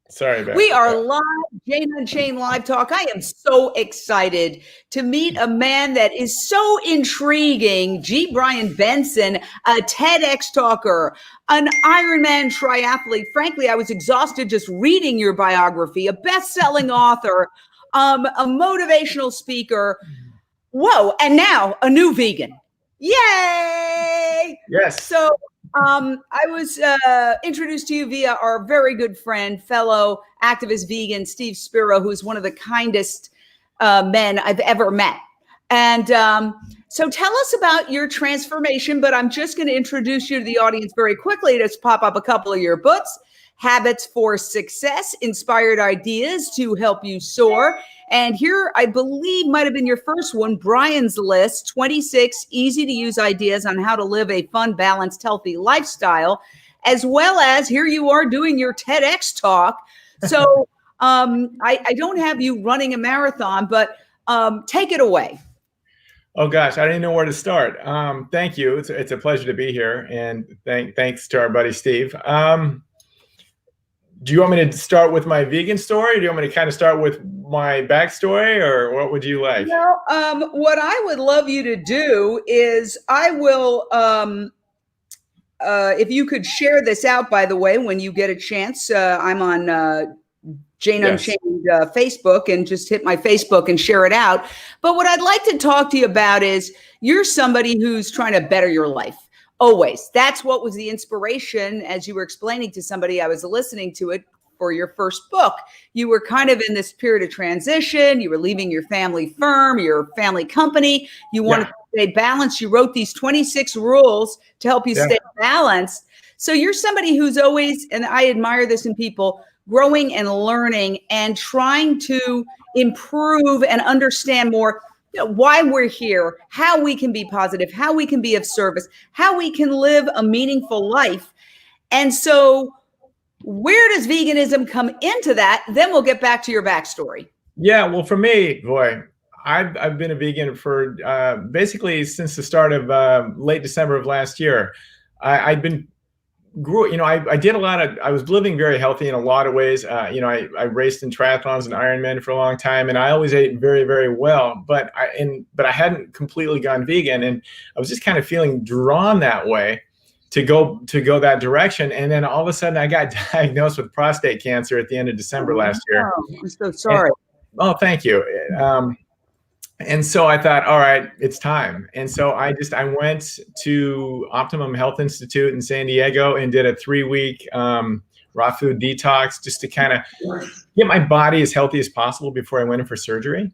Sorry about We are that. live, Jane Unchained Live Talk. I am so excited to meet a man that is so intriguing. G. Brian Benson, a TEDx talker, an Ironman triathlete. Frankly, I was exhausted just reading your biography, a best-selling author, a motivational speaker. Whoa, and now a new vegan. Yay! Yes. So I was introduced to you via our very good friend, fellow activist vegan, Steve Spiro, who's one of the kindest men I've ever met. And so tell us about your transformation, but I'm just going to introduce you to the audience very quickly. Just pop up a couple of your books: Habits for Success, Inspired Ideas to Help You Soar. And here, I believe, might have been your first one, Brian's List, 26 easy-to-use ideas on how to live a fun, balanced, healthy lifestyle, as well as here you are doing your TEDx talk. So I don't have you running a marathon, but take it away. Oh gosh, I didn't know where to start. Thank you. It's a pleasure to be here, and thanks to our buddy Steve. Do you want me to start with my vegan story? Or do you want me to kind of start with my backstory, or what would you like? Well, what I would love you to do is I will, if you could share this out, by the way, when you get a chance. I'm on Jane Unchained Facebook, and just hit my Facebook and share it out. But what I'd like to talk to you about is you're somebody who's trying to better your life. Always. That's what was the inspiration as you were explaining to somebody. I was listening to it for your first book. You were kind of in this period of transition. You were leaving your family firm, your family company. You wanted to stay balanced. You wrote these 26 rules to help you stay balanced. So you're somebody who's always, and I admire this in people, growing and learning and trying to improve and understand more why we're here, how we can be positive, how we can be of service, how we can live a meaningful life. And so where does veganism come into that? Then we'll get back to your backstory. Yeah, well, for me, boy, I've been a vegan for basically since the start of late December of last year. I did a lot of, I was living very healthy in a lot of ways. I raced in triathlons and Ironman for a long time, and I always ate very, very well, but I hadn't completely gone vegan, and I was just kind of feeling drawn that way to go that direction. And then all of a sudden I got diagnosed with prostate cancer at the end of December last year. Oh, I'm so sorry. Thank you. And so I thought, all right, it's time. And so I went to Optimum Health Institute in San Diego and did a 3-week raw food detox just to kind of get my body as healthy as possible before I went in for surgery.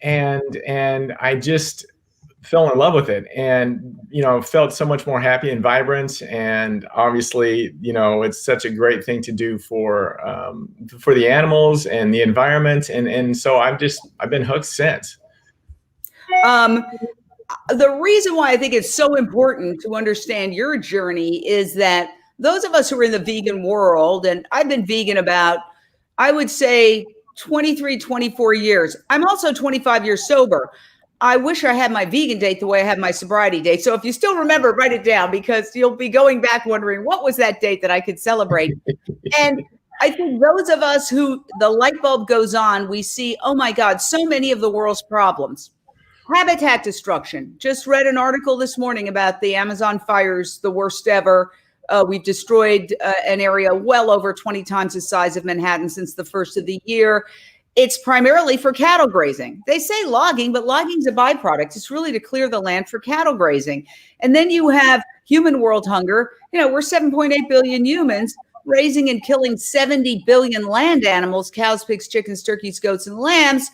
And I just fell in love with it, and felt so much more happy and vibrant. And obviously, it's such a great thing to do for the animals and the environment. And so I've been hooked since. The reason why I think it's so important to understand your journey is that those of us who are in the vegan world, and I've been vegan about, I would say 23, 24 years. I'm also 25 years sober. I wish I had my vegan date the way I had my sobriety date. So if you still remember, write it down, because you'll be going back wondering, what was that date that I could celebrate? And I think those of us who the light bulb goes on, we see, oh my God, so many of the world's problems. Habitat destruction. Just read an article this morning about the Amazon fires, the worst ever. We've destroyed an area well over 20 times the size of Manhattan since the first of the year. It's primarily for cattle grazing. They say logging, but logging's a byproduct. It's really to clear the land for cattle grazing. And then you have human world hunger. We're 7.8 billion humans raising and killing 70 billion land animals, cows, pigs, chickens, turkeys, goats, and lambs,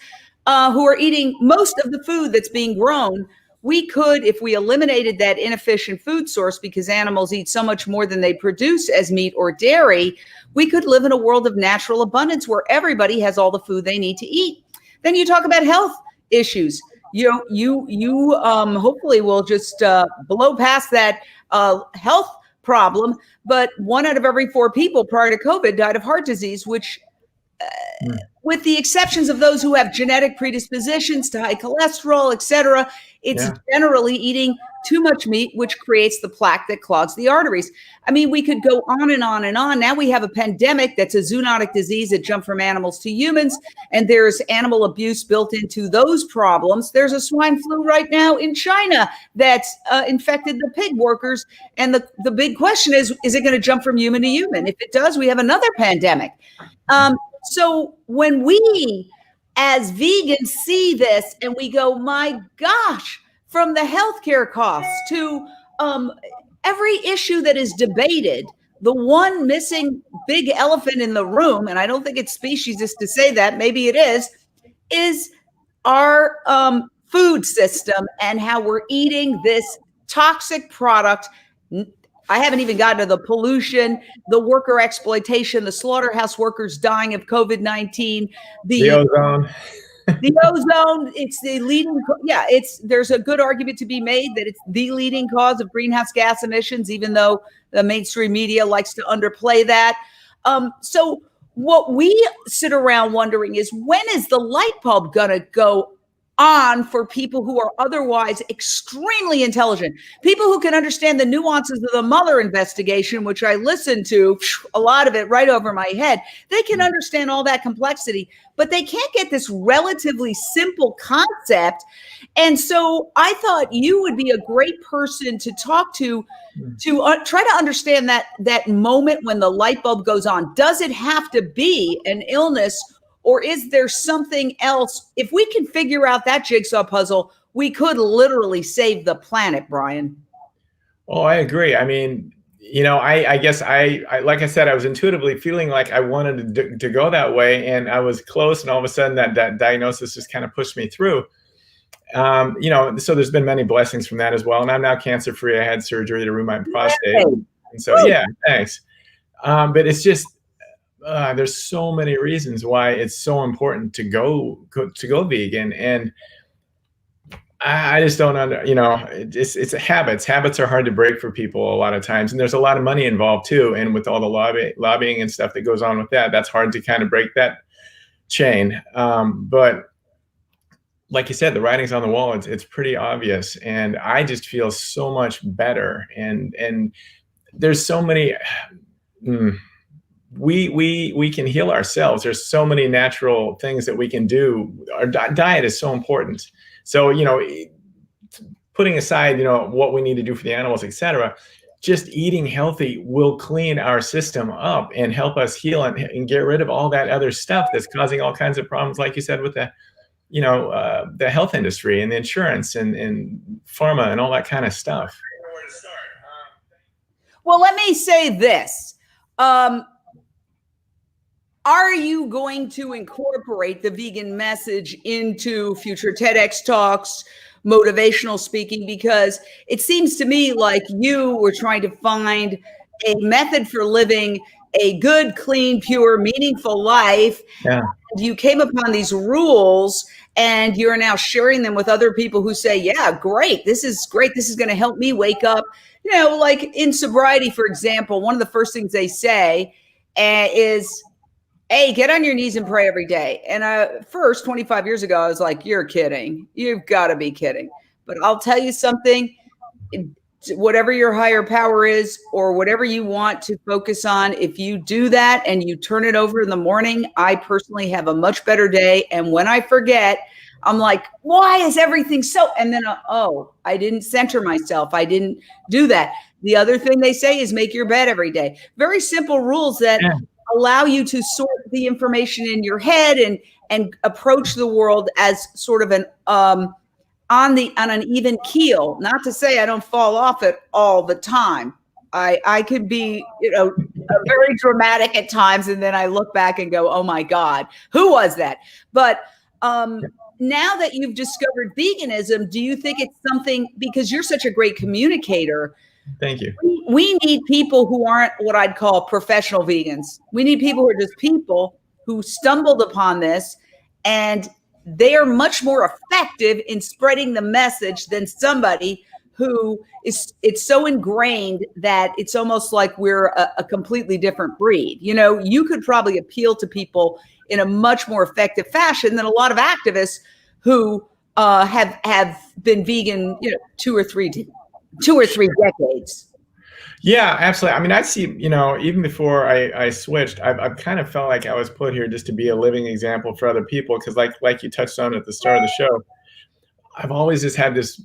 who are eating most of the food that's being grown. We could, if we eliminated that inefficient food source, because animals eat so much more than they produce as meat or dairy, we could live in a world of natural abundance where everybody has all the food they need to eat. Then you talk about health issues. You hopefully will just blow past that health problem. But 1 out of every 4 people prior to COVID died of heart disease, which with the exceptions of those who have genetic predispositions to high cholesterol, et cetera, it's generally eating too much meat, which creates the plaque that clogs the arteries. I mean, we could go on and on and on. Now we have a pandemic that's a zoonotic disease that jumped from animals to humans, and there's animal abuse built into those problems. There's a swine flu right now in China that's infected the pig workers. And the big question is it going to jump from human to human? If it does, we have another pandemic. So when we as vegans see this and we go, my gosh, from the healthcare costs to every issue that is debated, the one missing big elephant in the room, and I don't think it's speciesist to say that, maybe it is our food system and how we're eating this toxic product. I haven't even gotten to the pollution, the worker exploitation, the slaughterhouse workers dying of COVID-19, the ozone. The ozone, it's the leading, there's a good argument to be made that it's the leading cause of greenhouse gas emissions, even though the mainstream media likes to underplay that. So what we sit around wondering is, when is the light bulb going to go on for people who are otherwise extremely intelligent, people who can understand the nuances of the Mueller investigation, which I listened to a lot of it right over my head. They can understand all that complexity, but they can't get this relatively simple concept. And so I thought you would be a great person to talk to try to understand that moment when the light bulb goes on. Does it have to be an illness, or is there something else? If we can figure out that jigsaw puzzle, we could literally save the planet, Brian. Oh, I agree. I mean, I guess I like I said, I was intuitively feeling like I wanted to go that way, and I was close, and all of a sudden that diagnosis just kind of pushed me through. So there's been many blessings from that as well. And I'm now cancer-free. I had surgery to remove my prostate. And so, thanks. But it's just, there's so many reasons why it's so important to go vegan. And I just don't it's habits. Habits are hard to break for people a lot of times. And there's a lot of money involved too. And with all the lobbying and stuff that goes on with that's hard to kind of break that chain. But like you said, the writing's on the wall. It's pretty obvious. And I just feel so much better. And there's so many, we can heal ourselves. There's so many natural things that we can do. Our diet is so important. So, putting aside, what we need to do for the animals, etc., just eating healthy will clean our system up and help us heal and get rid of all that other stuff that's causing all kinds of problems, like you said, with the health industry and the insurance and pharma and all that kind of stuff. Well, let me say this. Are you going to incorporate the vegan message into future TEDx talks, motivational speaking? Because it seems to me like you were trying to find a method for living a good, clean, pure, meaningful life. Yeah. You came upon these rules and you're now sharing them with other people who say, yeah, great. This is great. This is going to help me wake up. Like in sobriety, for example, one of the first things they say is, hey, get on your knees and pray every day. And first, 25 years ago, I was like, you're kidding. You've got to be kidding. But I'll tell you something. Whatever your higher power is, or whatever you want to focus on, if you do that and you turn it over in the morning, I personally have a much better day. And when I forget, I'm like, why is everything so? And then, I didn't center myself. I didn't do that. The other thing they say is make your bed every day. Very simple rules that allow you to sort the information in your head and approach the world as sort of an on an even keel. Not to say I don't fall off it all the time. I could be, very dramatic at times, and then I look back and go, oh my God, who was that? But now that you've discovered veganism, do you think it's something, because you're such a great communicator? Thank you. We need people who aren't what I'd call professional vegans. We need people who are just people who stumbled upon this, and they are much more effective in spreading the message than somebody who it's so ingrained that it's almost like we're a completely different breed. You could probably appeal to people in a much more effective fashion than a lot of activists who have been vegan, 2 or 3 2 or 3 decades. Yeah, absolutely. I mean, I see, even before I switched, I've kind of felt like I was put here just to be a living example for other people. Because like you touched on at the start of the show, I've always just had this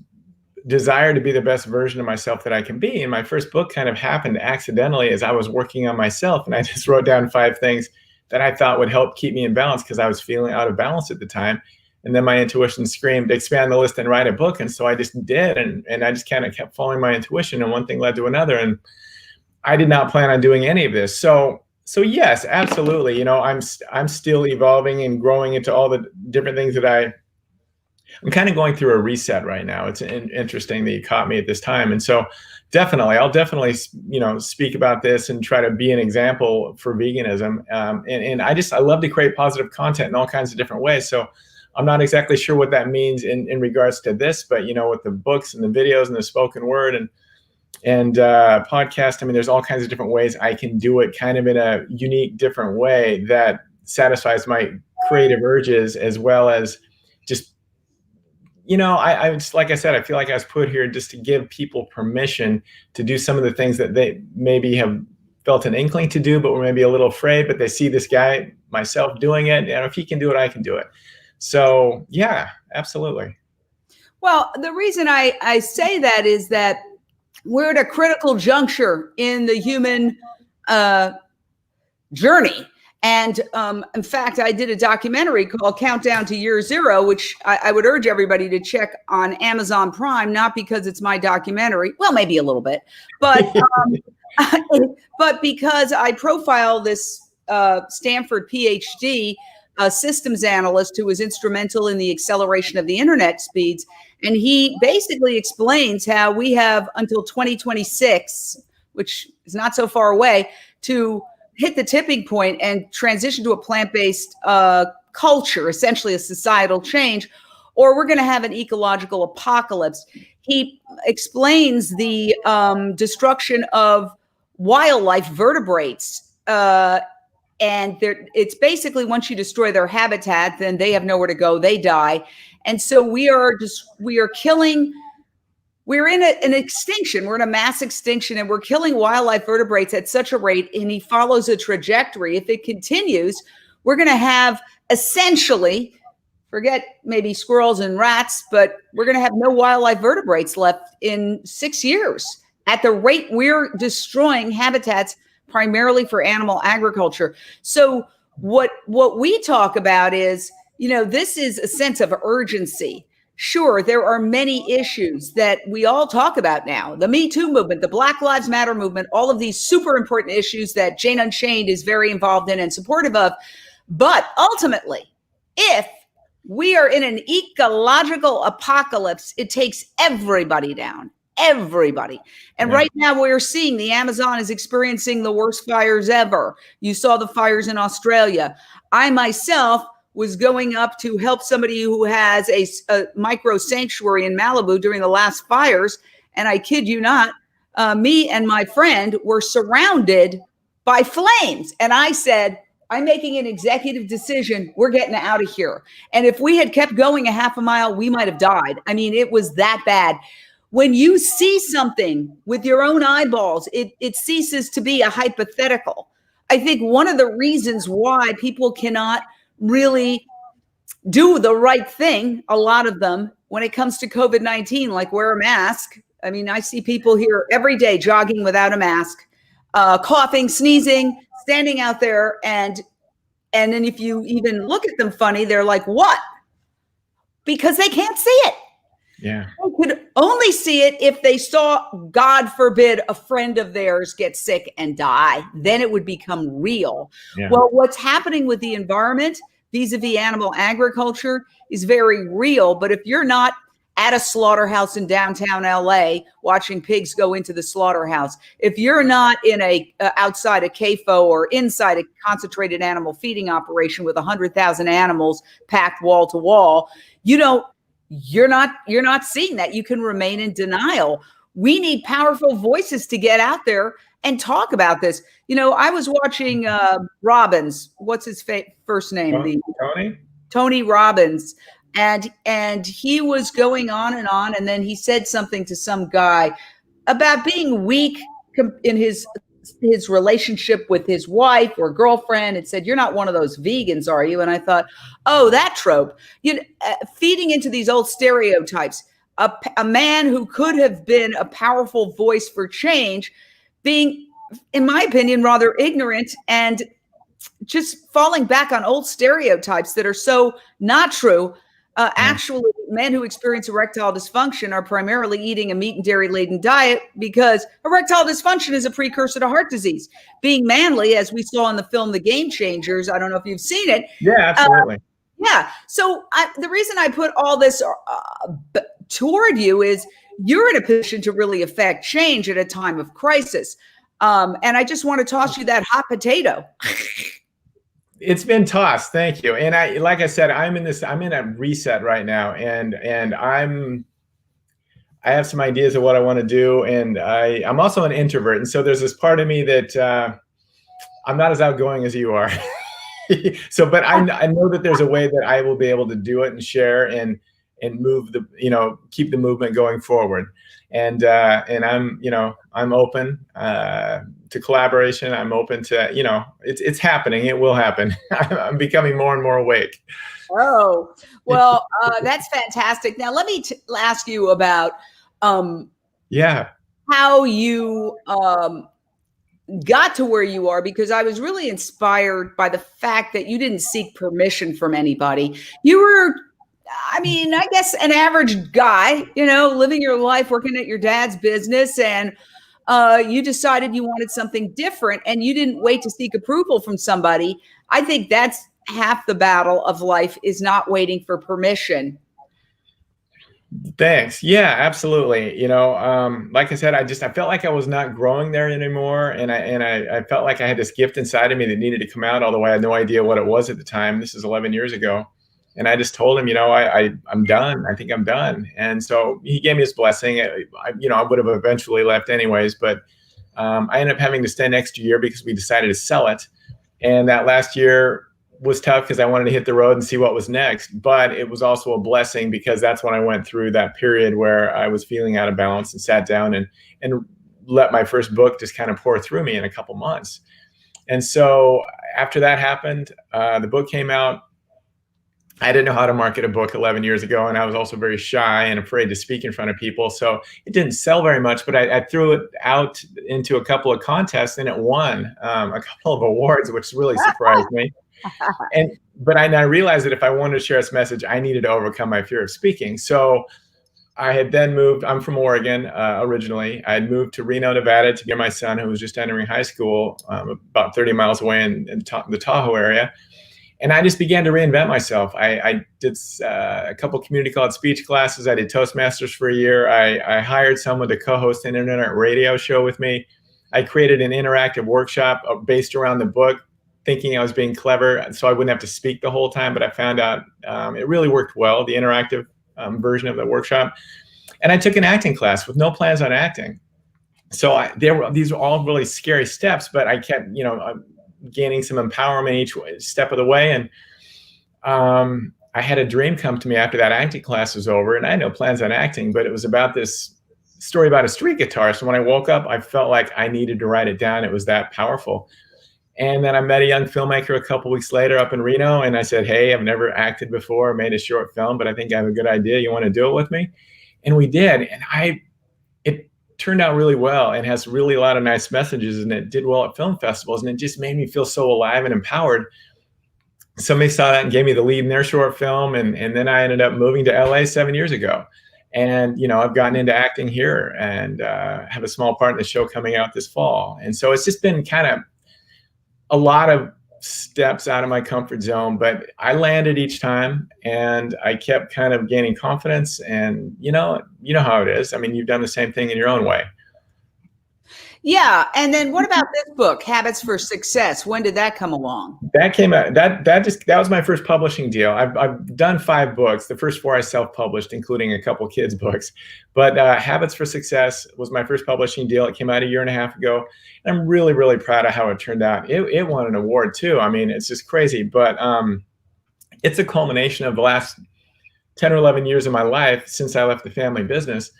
desire to be the best version of myself that I can be. And my first book kind of happened accidentally as I was working on myself. And I just wrote down 5 things that I thought would help keep me in balance because I was feeling out of balance at the time. And then my intuition screamed, expand the list and write a book. And so I just did. And I just kind of kept following my intuition, and one thing led to another. And I did not plan on doing any of this. So yes, absolutely. I'm still evolving and growing into all the different things that I'm kind of going through a reset right now. It's interesting that you caught me at this time. And so I'll definitely, speak about this and try to be an example for veganism. And I love to create positive content in all kinds of different ways. So I'm not exactly sure what that means in regards to this, but with the books and the videos and the spoken word and podcast, I mean, there's all kinds of different ways I can do it kind of in a unique, different way that satisfies my creative urges, as well as just, I just, like I said, I feel like I was put here just to give people permission to do some of the things that they maybe have felt an inkling to do, but were maybe a little afraid, but they see this guy, myself, doing it. And if he can do it, I can do it. So yeah, absolutely. Well, the reason I say that is that we're at a critical juncture in the human journey. And in fact, I did a documentary called Countdown to Year Zero, which I would urge everybody to check on Amazon Prime, not because it's my documentary. Well, maybe a little bit, but but because I profile this Stanford PhD systems analyst who was instrumental in the acceleration of the internet speeds. And he basically explains how we have until 2026, which is not so far away, to hit the tipping point and transition to a plant-based culture, essentially a societal change, or we're going to have an ecological apocalypse. He explains the destruction of wildlife vertebrates. And it's basically, once you destroy their habitat, then they have nowhere to go, they die. And so we are killing, we're in an extinction, we're in a mass extinction, and we're killing wildlife vertebrates at such a rate, and he follows a trajectory. If it continues, we're going to have essentially, forget maybe squirrels and rats, but we're going to have no wildlife vertebrates left in 6 years at the rate we're destroying habitats primarily for animal agriculture. So what we talk about is, this is a sense of urgency. Sure, there are many issues that we all talk about now. The Me Too movement, the Black Lives Matter movement, all of these super important issues that Jane Unchained is very involved in and supportive of. But ultimately, if we are in an ecological apocalypse, it takes everybody down. Everybody. And right now we're seeing the Amazon is experiencing the worst fires ever. You saw the fires in Australia. I myself was going up to help somebody who has a micro sanctuary in Malibu during the last fires. And I kid you not, me and my friend were surrounded by flames. And I said, I'm making an executive decision. We're getting out of here. And if we had kept going a half a mile, we might have died. I mean, it was that bad. When you see something with your own eyeballs, it ceases to be a hypothetical. I think one of the reasons why people cannot really do the right thing, a lot of them, when it comes to COVID-19, like wear a mask. I mean, I see people here every day jogging without a mask, coughing, sneezing, standing out there. And then if you even look at them funny, they're like, what? Because they can't see it. Yeah. They could only see it if they saw, God forbid, a friend of theirs get sick and die. Then it would become real. Yeah. Well, what's happening with the environment vis-a-vis animal agriculture is very real. But if you're not at a slaughterhouse in downtown LA watching pigs go into the slaughterhouse, if you're not in outside a CAFO or inside a concentrated animal feeding operation with 100,000 animals packed wall to wall, you're not seeing that. You can remain in denial. We need powerful voices to get out there and talk about this. I was watching Robbins. What's his first name? Tony Robbins. And he was going on, and then he said something to some guy about being weak in his relationship with his wife or girlfriend, and said, "You're not one of those vegans, are you?" And I thought, "Oh, that trope." Feeding into these old stereotypes. A man who could have been a powerful voice for change, being, in my opinion, rather ignorant and just falling back on old stereotypes that are so not true. Actually, men who experience erectile dysfunction are primarily eating a meat and dairy laden diet because erectile dysfunction is a precursor to heart disease. Being manly, as we saw in the film The Game Changers, I don't know if you've seen it. Yeah, absolutely. Yeah. So the reason I put all this toward you is you're in a position to really affect change at a time of crisis. And I just want to toss you that hot potato. It's been tossed. Thank you. And like I said, I'm in a reset right now, and I have some ideas of what I want to do. And I'm also an introvert. And so there's this part of me that I'm not as outgoing as you are. So, but I know that there's a way that I will be able to do it and share and move keep the movement going forward. And I'm open to collaboration. I'm open to, it's happening. It will happen. I'm becoming more and more awake. Oh, well, that's fantastic. Now, let me ask you about how you got to where you are, because I was really inspired by the fact that you didn't seek permission from anybody. You were, I guess, an average guy, living your life, working at your dad's business, and you decided you wanted something different, and you didn't wait to seek approval from somebody. I think that's half the battle of life, is not waiting for permission. Thanks. Yeah, absolutely. Like I said, I felt like I was not growing there anymore. And I felt like I had this gift inside of me that needed to come out, although I had no idea what it was at the time. This is 11 years ago. And I just told him, I'm done. I think I'm done. And so he gave me his blessing. I would have eventually left anyways, but I ended up having to stay an extra year because we decided to sell it. And that last year was tough because I wanted to hit the road and see what was next. But it was also a blessing because that's when I went through that period where I was feeling out of balance and sat down and let my first book just kind of pour through me in a couple months. And so after that happened, the book came out. I didn't know how to market a book 11 years ago, and I was also very shy and afraid to speak in front of people. So it didn't sell very much, but I threw it out into a couple of contests, and it won a couple of awards, which really surprised me. But I realized that if I wanted to share this message, I needed to overcome my fear of speaking. So I had then moved. I'm from Oregon originally. I had moved to Reno, Nevada to get my son, who was just entering high school, about 30 miles away in the Tahoe area. And I just began to reinvent myself. I did a couple community college speech classes. I did Toastmasters for a year. I hired someone to co-host an internet radio show with me. I created an interactive workshop based around the book, thinking I was being clever so I wouldn't have to speak the whole time. But I found out it really worked well, the interactive version of the workshop. And I took an acting class with no plans on acting. So these were all really scary steps, but I kept, gaining some empowerment each step of the way. And I had a dream come to me after that acting class was over, and I had no plans on acting, but it was about this story about a street guitar. So when I woke up, I felt like I needed to write it down. It was that powerful. And then I met a young filmmaker a couple weeks later up in Reno, and I said, "Hey, I've never acted before, made a short film, but I think I have a good idea. You want to do it with me?" And we did. And it turned out really well and has really a lot of nice messages, and it did well at film festivals, and it just made me feel so alive and empowered. Somebody saw that and gave me the lead in their short film, and then I ended up moving to LA 7 years ago. And I've gotten into acting here and have a small part in the show coming out this fall. And so it's just been kind of a lot of steps out of my comfort zone, but I landed each time, and I kept kind of gaining confidence. And you know how it is. I mean, you've done the same thing in your own way. Yeah. And then what about this book, Habits for Success? When did that come along? That came out, that was my first publishing deal. I've done 5 books. The first 4 I self-published, including a couple kids' books. But Habits for Success was my first publishing deal. It came out a year and a half ago. And I'm really, really proud of how it turned out. It won an award too. I mean, it's just crazy. But it's a culmination of the last 10 or 11 years of my life since I left the family business,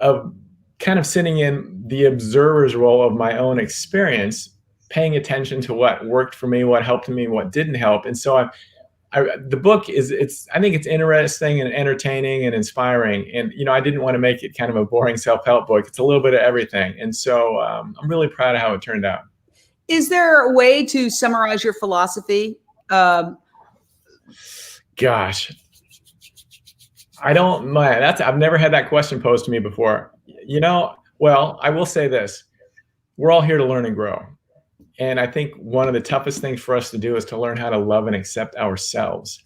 of kind of sitting in the observer's role of my own experience, paying attention to what worked for me, what helped me, what didn't help. And so the book is, I think it's interesting and entertaining and inspiring. And, I didn't want to make it kind of a boring self-help book. It's a little bit of everything. And so I'm really proud of how it turned out. Is there a way to summarize your philosophy? Gosh, I don't mind. I've never had that question posed to me before. Well, I will say this. We're all here to learn and grow. And I think one of the toughest things for us to do is to learn how to love and accept ourselves.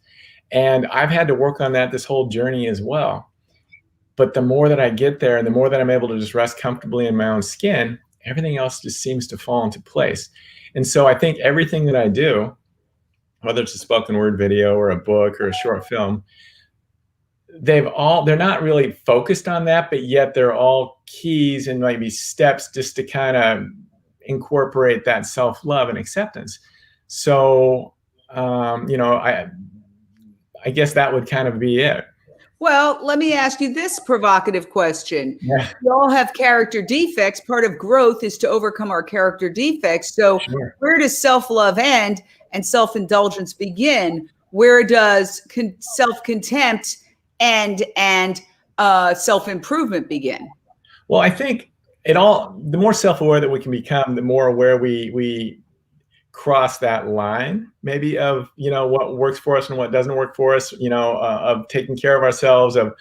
And I've had to work on that this whole journey as well. But the more that I get there and the more that I'm able to just rest comfortably in my own skin, everything else just seems to fall into place. And so I think everything that I do, whether it's a spoken word video or a book or a short film, they're not really focused on that, but yet they're all keys and maybe steps just to kind of incorporate that self-love and acceptance. So, I guess that would kind of be it. Well, let me ask you this provocative question. Yeah. We all have character defects. Part of growth is to overcome our character defects. So Sure. Where does self-love end and self-indulgence begin? Where does self-contempt end and self-improvement begin? Well, I think the more self-aware that we can become, the more aware we cross that line, maybe of, what works for us and what doesn't work for us, of taking care of ourselves, of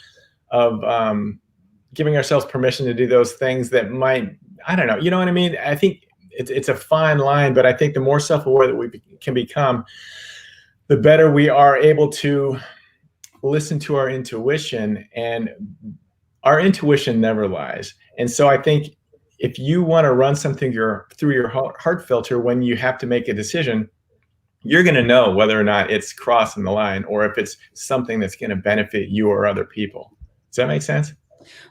giving ourselves permission to do those things that might, I don't know, you know what I mean? I think it's a fine line, but I think the more self-aware that we can become, the better we are able to listen to our intuition, and our intuition never lies. And so I think if you want to run something through your heart filter when you have to make a decision, you're going to know whether or not it's crossing the line or if it's something that's going to benefit you or other people. Does that make sense?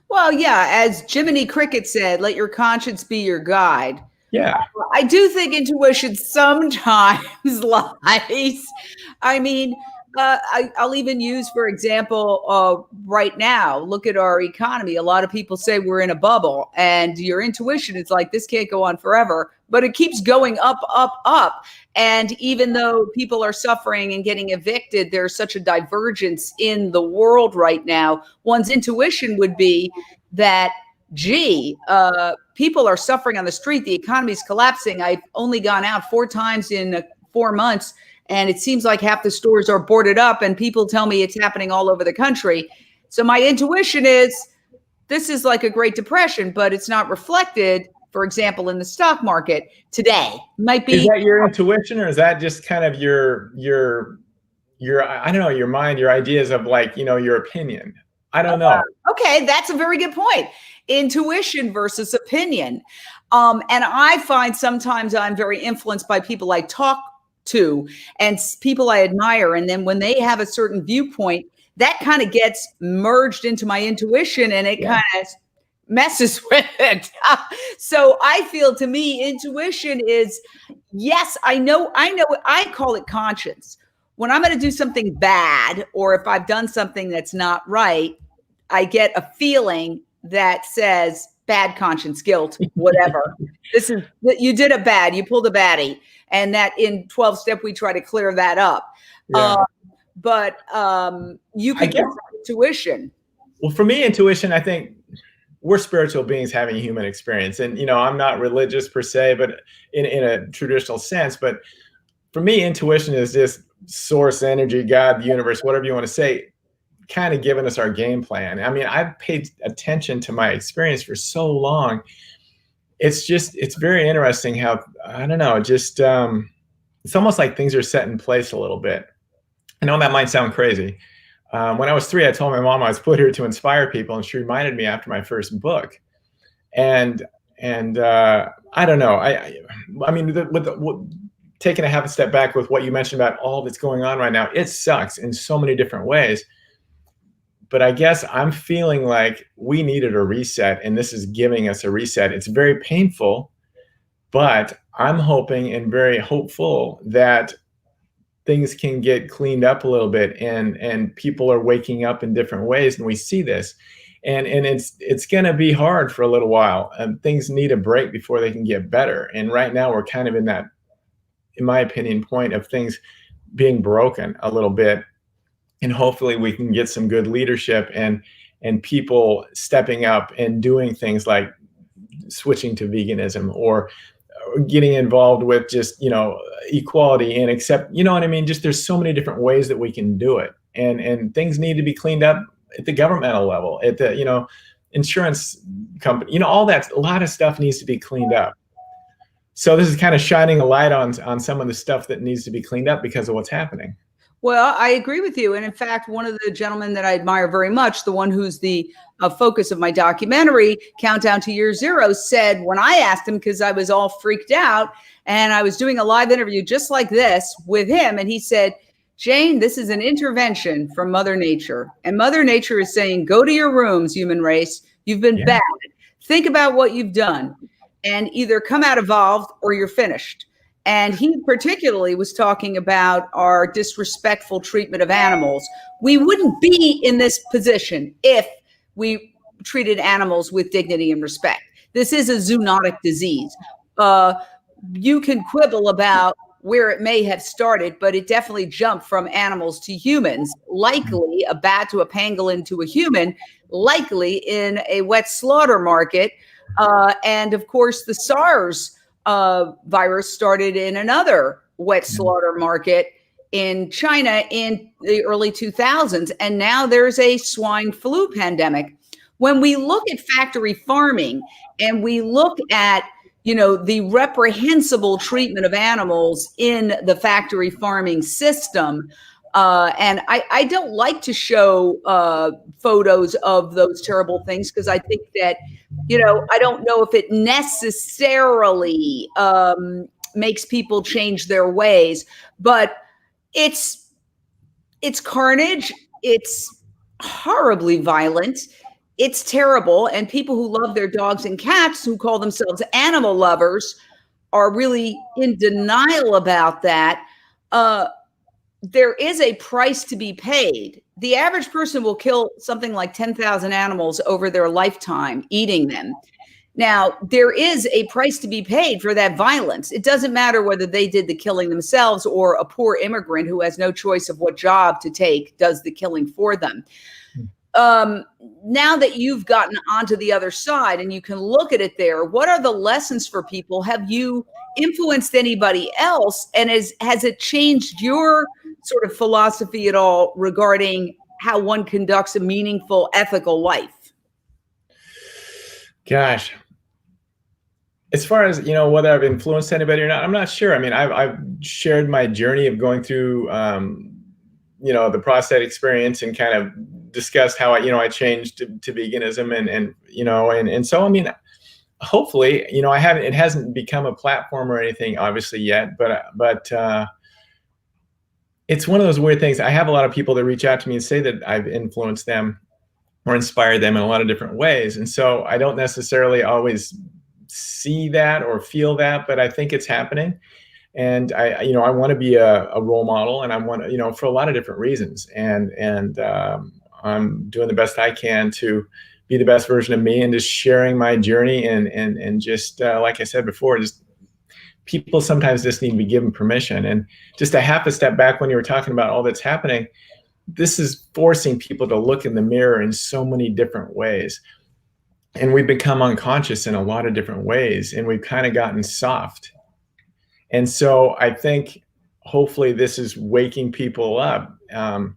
Well, yeah, as Jiminy Cricket said, let your conscience be your guide. Yeah. I do think intuition sometimes lies. I mean, I'll even use, for example, right now, look at our economy. A lot of people say we're in a bubble, and your intuition is like, this can't go on forever, but it keeps going up, up, up. And even though people are suffering and getting evicted, there's such a divergence in the world right now. One's intuition would be that, gee, people are suffering on the street. The economy's collapsing. I've only gone out 4 times in 4 months. And it seems like half the stores are boarded up, and people tell me it's happening all over the country. So my intuition is this is like a Great Depression, but it's not reflected, for example, in the stock market today. Might be. Is that your intuition, or is that just kind of your I don't know, your mind, your ideas of like, your opinion? I don't know. Okay, that's a very good point. Intuition versus opinion. And I find sometimes I'm very influenced by people I talk to and people I admire. And then when they have a certain viewpoint, that kind of gets merged into my intuition, and it kind of messes with it. So I feel, to me, intuition is, yes, I know, I call it conscience. When I'm going to do something bad, or if I've done something that's not right, I get a feeling that says bad conscience, guilt, whatever. You did a bad, you pulled a baddie. And that in 12-step, we try to clear that up. Yeah. But you can get intuition. Well, for me, intuition, I think we're spiritual beings having a human experience. And, I'm not religious per se, but in a traditional sense. But for me, intuition is just source energy, God, the universe, whatever you want to say, kind of giving us our game plan. I mean, I've paid attention to my experience for so long. It's very interesting how, I don't know, just, it's almost like things are set in place a little bit. I know that might sound crazy. When I was 3, I told my mom I was put here to inspire people, and she reminded me after my first book. And I don't know. I mean, taking a half a step back with what you mentioned about all that's going on right now, it sucks in so many different ways. But I guess I'm feeling like we needed a reset, and this is giving us a reset. It's very painful, but I'm hoping and very hopeful that things can get cleaned up a little bit, and people are waking up in different ways, and we see this. and it's going to be hard for a little while, and things need a break before they can get better. And right now we're kind of in that, in my opinion, point of things being broken a little bit, and hopefully we can get some good leadership and people stepping up and doing things like switching to veganism, or getting involved with just, equality and accept, you know what I mean? Just, there's so many different ways that we can do it. And things need to be cleaned up at the governmental level, at the, insurance company, all that, a lot of stuff needs to be cleaned up. So this is kind of shining a light on some of the stuff that needs to be cleaned up because of what's happening. Well, I agree with you. And in fact, one of the gentlemen that I admire very much, the one who's the focus of my documentary, Countdown to Year Zero, said, when I asked him, because I was all freaked out and I was doing a live interview just like this with him, and he said, Jane, this is an intervention from Mother Nature. And Mother Nature is saying, go to your rooms, human race. You've been bad. Think about what you've done and either come out evolved or you're finished. And he particularly was talking about our disrespectful treatment of animals. We wouldn't be in this position if we treated animals with dignity and respect. This is a zoonotic disease. You can quibble about where it may have started, but it definitely jumped from animals to humans, likely a bat to a pangolin to a human, likely in a wet slaughter market. And of course, the SARS virus started in another wet slaughter market in China in the early 2000s. And now there's a swine flu pandemic. When we look at factory farming and we look at, the reprehensible treatment of animals in the factory farming system, and I don't like to show photos of those terrible things because I think that, I don't know if it necessarily makes people change their ways, but it's carnage. It's horribly violent. It's terrible. And people who love their dogs and cats, who call themselves animal lovers, are really in denial about that. There is a price to be paid. The average person will kill something like 10,000 animals over their lifetime, eating them. Now, there is a price to be paid for that violence. It doesn't matter whether they did the killing themselves or a poor immigrant who has no choice of what job to take does the killing for them. Now that you've gotten onto the other side and you can look at it there, what are the lessons for people? Have you influenced anybody else? And has it changed your sort of philosophy at all regarding how one conducts a meaningful, ethical life? Gosh, as far as, whether I've influenced anybody or not, I'm not sure. I mean, I've shared my journey of going through, the prostate experience, and kind of discussed how I changed to veganism, and so, I mean, hopefully, it hasn't become a platform or anything obviously yet, but it's one of those weird things. I have a lot of people that reach out to me and say that I've influenced them or inspired them in a lot of different ways. And so I don't necessarily always see that or feel that, but I think it's happening. And I want to be a role model, and I want to, for a lot of different reasons. And I'm doing the best I can to be the best version of me, and just sharing my journey, and just like I said before, just people sometimes just need to be given permission. And just a half a step back, when you were talking about all that's happening, this is forcing people to look in the mirror in so many different ways. And we've become unconscious in a lot of different ways, and we've kind of gotten soft. And so I think hopefully this is waking people up, and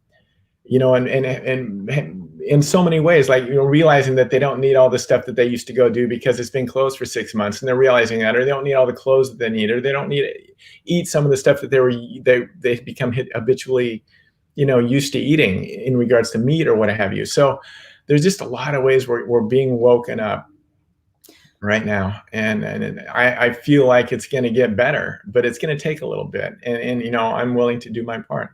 in so many ways, like, realizing that they don't need all the stuff that they used to go do because it's been closed for 6 months, and they're realizing that, or they don't need all the clothes that they need, or they don't need to eat some of the stuff that they become habitually, used to eating in regards to meat or what have you. So there's just a lot of ways we're being woken up right now, and I feel like it's going to get better, but it's going to take a little bit, and I'm willing to do my part.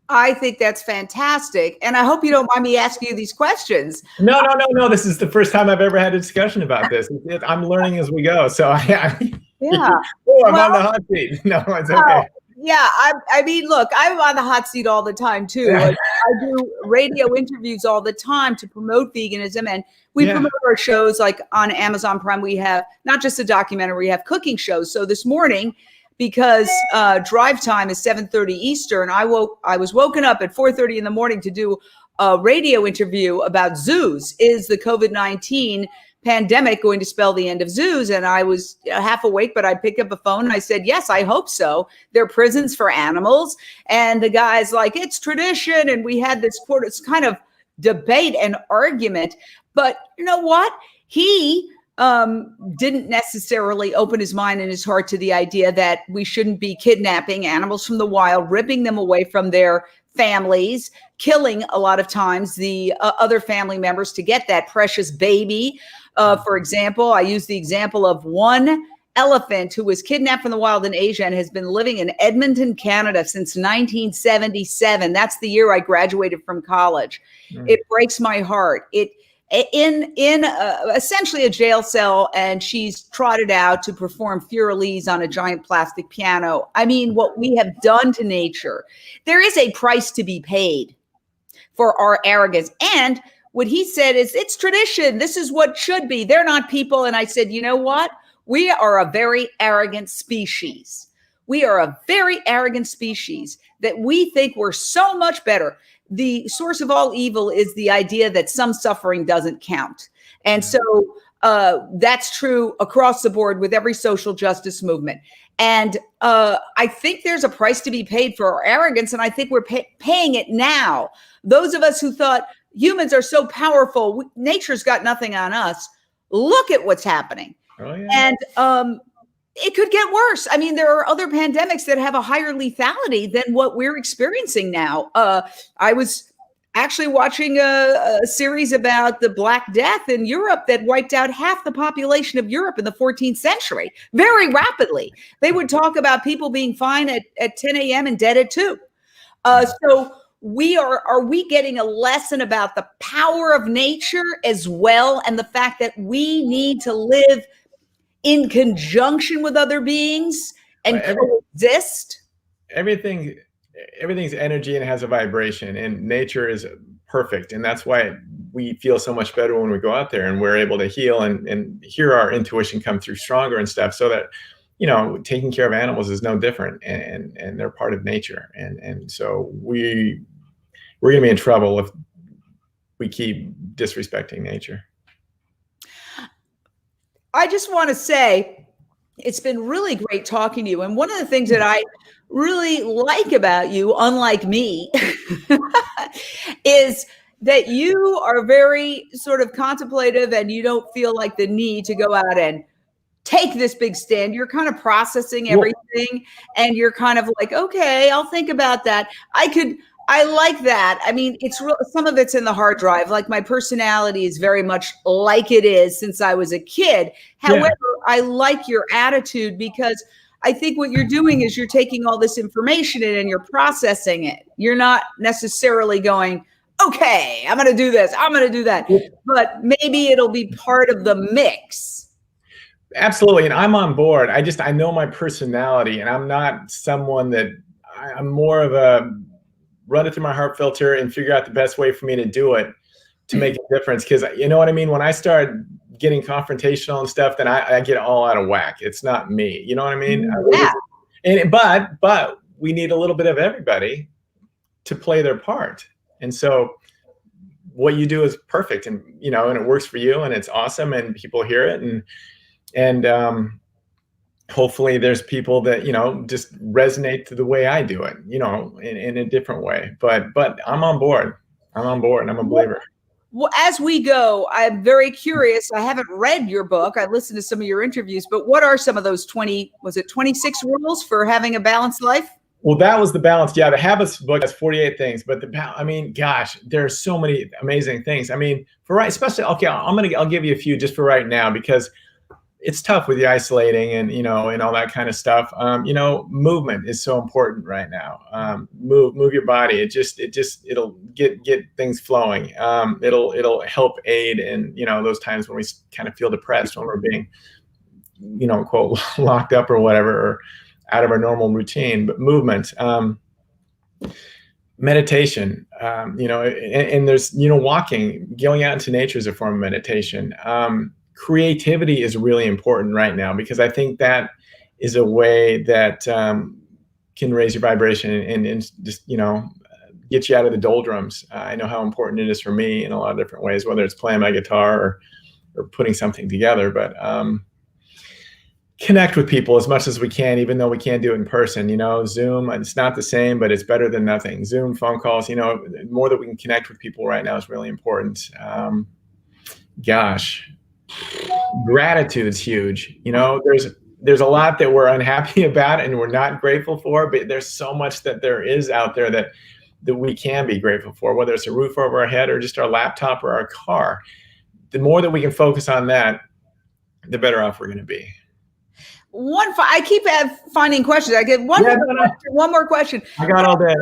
I think that's fantastic, and I hope you don't mind me asking you these questions. No. This is the first time I've ever had a discussion about this. I'm learning as we go, so yeah. Yeah. I'm on the hot seat. No, it's okay. Yeah, I mean, look, I'm on the hot seat all the time too. Like, I do radio interviews all the time to promote veganism, and we promote our shows like on Amazon Prime. We have not just a documentary, we have cooking shows. So this morning, because drive time is 7:30 Eastern, I was woken up at 4:30 in the morning to do a radio interview about zoos. Is the COVID-19 pandemic going to spell the end of zoos? And I was half awake, but I picked up a phone and I said, yes, I hope so. They're prisons for animals. And the guy's like, it's tradition. And we had this kind of debate and argument. But you know what? He didn't necessarily open his mind and his heart to the idea that we shouldn't be kidnapping animals from the wild, ripping them away from their families, killing a lot of times the other family members to get that precious baby. For example, I use the example of one elephant who was kidnapped from the wild in Asia and has been living in Edmonton, Canada since 1977. That's the year I graduated from college. It breaks my heart. In essentially a jail cell, and she's trotted out to perform Furelese on a giant plastic piano. I mean, what we have done to nature. There is a price to be paid for our arrogance. And what he said is, it's tradition. This is what should be. They're not people. And I said, you know what? We are a very arrogant species. We are a very arrogant species that we think we're so much better. The source of all evil is the idea that some suffering doesn't count. And so that's true across the board with every social justice movement. And I think there's a price to be paid for our arrogance. And I think we're paying it now. Those of us who thought humans are so powerful, nature's got nothing on us. Look at what's happening. Oh, yeah. And it could get worse. I mean, there are other pandemics that have a higher lethality than what we're experiencing now. I was actually watching a series about the Black Death in Europe that wiped out half the population of Europe in the 14th century very rapidly. They would talk about people being fine at 10 a.m. and dead at 2. So are we getting a lesson about the power of nature as well, and the fact that we need to live in conjunction with other beings and coexist? Everything's energy and has a vibration, and nature is perfect. And that's why we feel so much better when we go out there and we're able to heal and hear our intuition come through stronger and stuff. So that, you know, taking care of animals is no different, and they're part of nature. And so we're going to be in trouble if we keep disrespecting nature. I just want to say it's been really great talking to you. And one of the things that I really like about you, unlike me, is that you are very sort of contemplative, and you don't feel like the need to go out and take this big stand. You're kind of processing everything, and you're kind of like, okay, I'll think about that. I like that. I mean, it's real. Some of it's in the hard drive. Like, my personality is very much like it is since I was a kid. However, I like your attitude, because I think what you're doing is you're taking all this information in and you're processing it. You're not necessarily going, okay, I'm going to do this, I'm going to do that. But maybe it'll be part of the mix. Absolutely. And I'm on board. I know my personality, and I'm not someone that I'm more of a run it through my heart filter and figure out the best way for me to do it to make a difference. Because you know what I mean? When I start getting confrontational and stuff, then I get all out of whack. It's not me. You know what I mean? Yeah. But we need a little bit of everybody to play their part. And so what you do is perfect, and, you know, and it works for you, and it's awesome, and people hear it. And hopefully there's people that, you know, just resonate to the way I do it, you know, in a different way. But I'm on board. I'm a believer. Well, as we go, I'm very curious. I haven't read your book. I listened to some of your interviews, but what are some of those 26 rules for having a balanced life? Well, that was the balance. Yeah, the Habits book has 48 things, but I mean, gosh, there's so many amazing things. I mean, especially, okay, I'll give you a few just for right now, because it's tough with the isolating and, you know, and all that kind of stuff. You know, movement is so important right now. Move your body. It'll get things flowing. It'll help aid in, you know, those times when we kind of feel depressed, when we're being, you know, quote, locked up or whatever. out of our normal routine. But movement, meditation, and there's, walking, going out into nature is a form of meditation. Creativity is really important right now, because I think that is a way that can raise your vibration and just, get you out of the doldrums. I know how important it is for me in a lot of different ways, whether it's playing my guitar or putting something together. But connect with people as much as we can, even though we can't do it in person. Zoom, it's not the same, but it's better than nothing. Zoom, phone calls, more that we can connect with people right now is really important. Gosh, gratitude's huge. There's a lot that we're unhappy about and we're not grateful for, but there's so much that there is out there that we can be grateful for, whether it's a roof over our head or just our laptop or our car. The more that we can focus on that, the better off we're going to be. I keep finding questions. I get one more question. I got all day.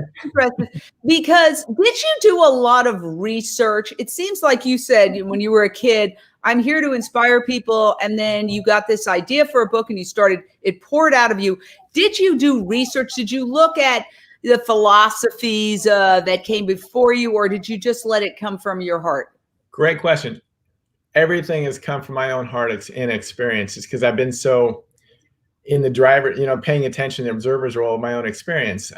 Because did you do a lot of research? It seems like you said when you were a kid, I'm here to inspire people. And then you got this idea for a book and it poured out of you. Did you do research? Did you look at the philosophies that came before you, or did you just let it come from your heart? Great question. Everything has come from my own heart and experiences, because I've been so in the driver, paying attention to the observer's role of my own experience.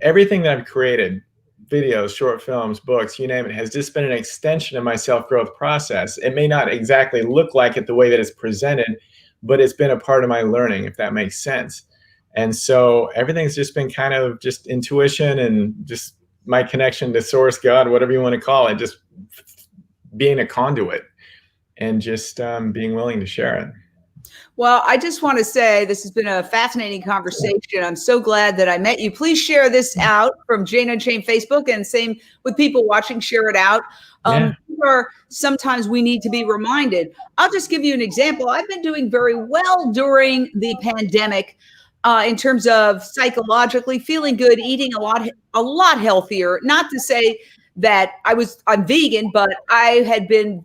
Everything that I've created, videos, short films, books, you name it, has just been an extension of my self-growth process. It may not exactly look like it the way that it's presented, but it's been a part of my learning, if that makes sense. And so everything's just been kind of just intuition and just my connection to source, God, whatever you want to call it, just being a conduit and just being willing to share it. Well, I just want to say this has been a fascinating conversation. I'm so glad that I met you. Please share this out from Jane Unchained Facebook, and same with people watching, share it out. Sometimes we need to be reminded. I'll just give you an example. I've been doing very well during the pandemic in terms of psychologically feeling good, eating a lot healthier. Not to say that I'm vegan, but I had been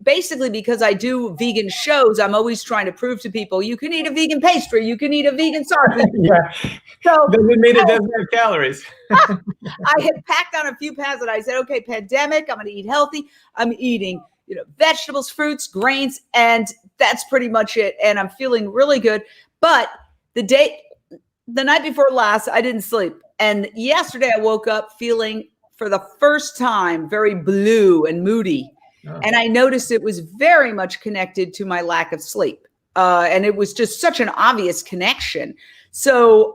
basically, because I do vegan shows, I'm always trying to prove to people, you can eat a vegan pastry, you can eat a vegan sausage. Yeah. So it doesn't have calories. I had packed on a few pounds and I said, okay, pandemic, I'm going to eat healthy. I'm eating, vegetables, fruits, grains, and that's pretty much it. And I'm feeling really good. But the night before last, I didn't sleep. And yesterday I woke up feeling, for the first time, very blue and moody. Oh. And I noticed it was very much connected to my lack of sleep. And it was just such an obvious connection. So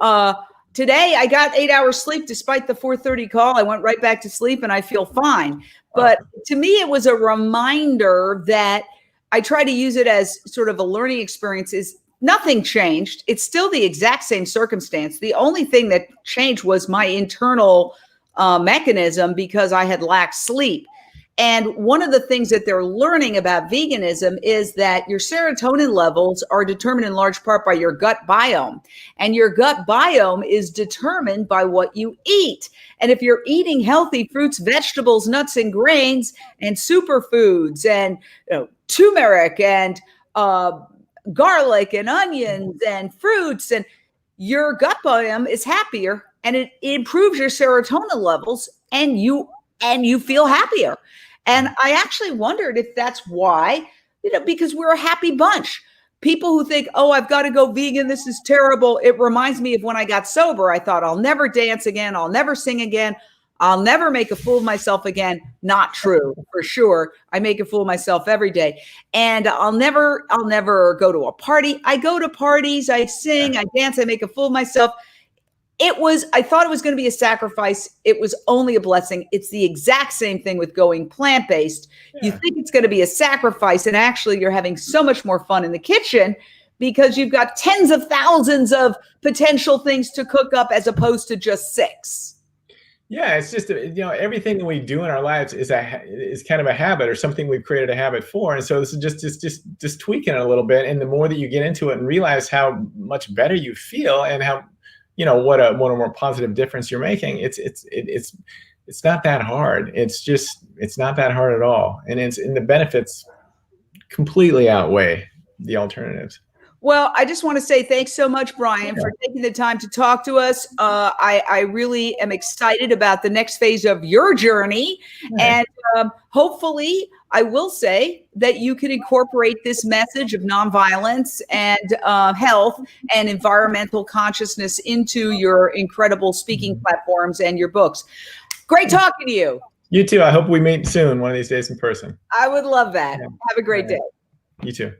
today I got 8 hours sleep despite the 4:30 call. I went right back to sleep and I feel fine. But to me, it was a reminder that I try to use it as sort of a learning experience. Nothing changed. It's still the exact same circumstance. The only thing that changed was my internal mechanism, because I had lacked sleep. And one of the things that they're learning about veganism is that your serotonin levels are determined in large part by your gut biome. And your gut biome is determined by what you eat. And if you're eating healthy fruits, vegetables, nuts, and grains, and superfoods, and turmeric, and garlic, and onions, and fruits, and your gut biome is happier, and it improves your serotonin levels, and you feel happier. And I actually wondered if that's why, because we're a happy bunch. People who think, oh, I've got to go vegan, this is terrible. It reminds me of when I got sober. I thought, I'll never dance again. I'll never sing again. I'll never make a fool of myself again. Not true, for sure. I make a fool of myself every day. And I'll never go to a party. I go to parties, I sing, I dance, I make a fool of myself. I thought it was going to be a sacrifice. It was only a blessing. It's the exact same thing with going plant-based. Yeah. You think it's going to be a sacrifice, and actually you're having so much more fun in the kitchen because you've got tens of thousands of potential things to cook up as opposed to just 6. Yeah, it's just, everything that we do in our lives is kind of a habit, or something we've created a habit for. And so this is just tweaking it a little bit. And the more that you get into it and realize how much better you feel and how, what a more positive difference you're making, it's not that hard. It's not that hard at all. And the benefits completely outweigh the alternatives. Well, I just want to say thanks so much, Brian, for taking the time to talk to us. I really am excited about the next phase of your journey. And hopefully, I will say that you can incorporate this message of nonviolence and health and environmental consciousness into your incredible speaking platforms and your books. Great talking to you. You too. I hope we meet soon, one of these days in person. I would love that. Have a great day. You too.